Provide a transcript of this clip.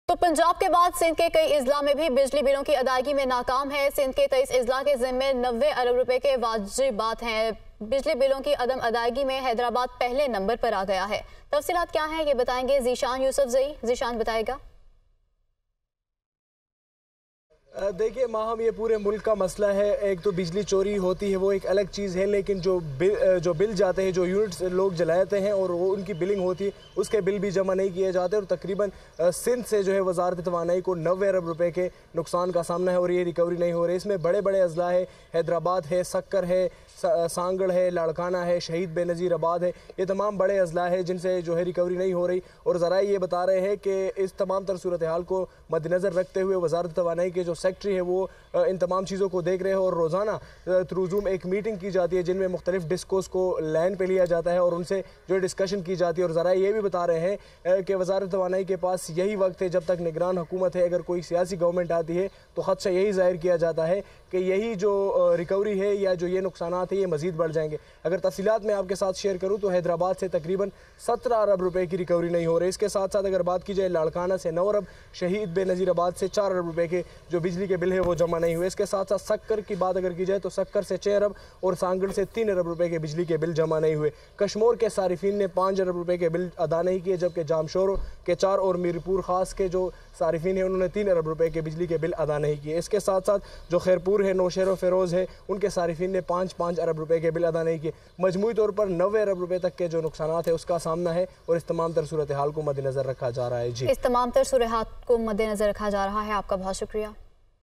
تو पंजाब के बाद सिंध के कई अजला में भी बिजली बिलों की अदायगी में नाकाम है। सिंध के 23 अजला के ज़िम्मे 90 अरब रुपए के वाजिबात हैं। बिजली बिलों की अदम अदायगी में हैदराबाद पहले नंबर पर आ गया है। तफसीलात क्या हैं ये बताएंगे ज़ीशान यूसुफजई। ज़ीशान बताएगा। देखिए माहम, ये पूरे मुल्क का मसला है। एक तो बिजली चोरी होती है वो एक अलग चीज़ है, लेकिन जो बिल जाते हैं, जो यूनिट्स लोग जलाते हैं और वो उनकी बिलिंग होती है, उसके बिल भी जमा नहीं किए जाते। और तकरीबन सिंध से जो है वजारत तवानाई को 90 अरब रुपए के नुकसान का सामना है और ये रिकवरी नहीं हो रही। इसमें बड़े बड़े अजला है, हैदराबाद है, सक्कर है, सांगड़ है, लाड़काना है, शहीद बेनज़ीर आबाद है। ये तमाम बड़े अजला है जिनसे जो है रिकवरी नहीं हो रही। और ज़राए ये बता रहे हैं कि इस तमाम तर सूरत हाल को मद्देनज़र रखते हुए वजारत तवानाई के जो सेक्रेटरी है वो इन तमाम चीज़ों को देख रहे हैं और रोज़ाना थ्रू ज़ूम एक मीटिंग की जाती है जिनमें मुख्तलिफ डिस्कोस को लाइन पे लिया जाता है और उनसे जो डिस्कशन की जाती है। और ज़रा ये भी बता रहे हैं कि वजारत तवानाई के पास यही वक्त है जब तक निगरान हुकूमत है। अगर कोई सियासी गवर्नमेंट आती है तो ख़द से यही ज़ाहिर किया जाता है कि यही जो रिकवरी है या जो ये नुकसानात है ये मज़ीद बढ़ जाएंगे। अगर तफसीलात मैं आपके साथ शेयर करूँ तो हैदराबाद से तकरीबन 17 अरब रुपए की रिकवरी नहीं हो रही। इसके साथ साथ अगर बात की जाए लाड़काना से 9 अरब, शहीद बेनज़ीर आबाद से 4 अरब रुपए के जो बिजली के बिल है वो जमा नहीं हुए। इसके साथ साथ सक्कर की बात अगर की जाए तो सक्कर से 6 अरब और सांगड़ से 3 अरब रुपए के बिजली के बिल जमा नहीं हुए। कश्मोर के सारिफिन ने 5 अरब रुपए के बिल अदा नहीं किए, जबकि जामशोर के 4 और मीरपुर खास के जो सारिफिन है उन्होंने 3 अरब रुपए के बिजली के बिल अदा नहीं किए। इसके साथ साथ जो खैरपुर है, नौशेर फेरोज़ है, उनके सारिफिन ने 5-5 अरब रुपए के बिल अदा नहीं किए। मजमूई तौर पर 90 अरब रुपए तक के जो नुकसान है उसका सामना है और इस तमाम तर सूरत हाल को मद्देनजर रखा जा रहा है। जी, इस तमाम तर सूरत हाल को मद्देनजर रखा जा रहा है। आपका बहुत शुक्रिया।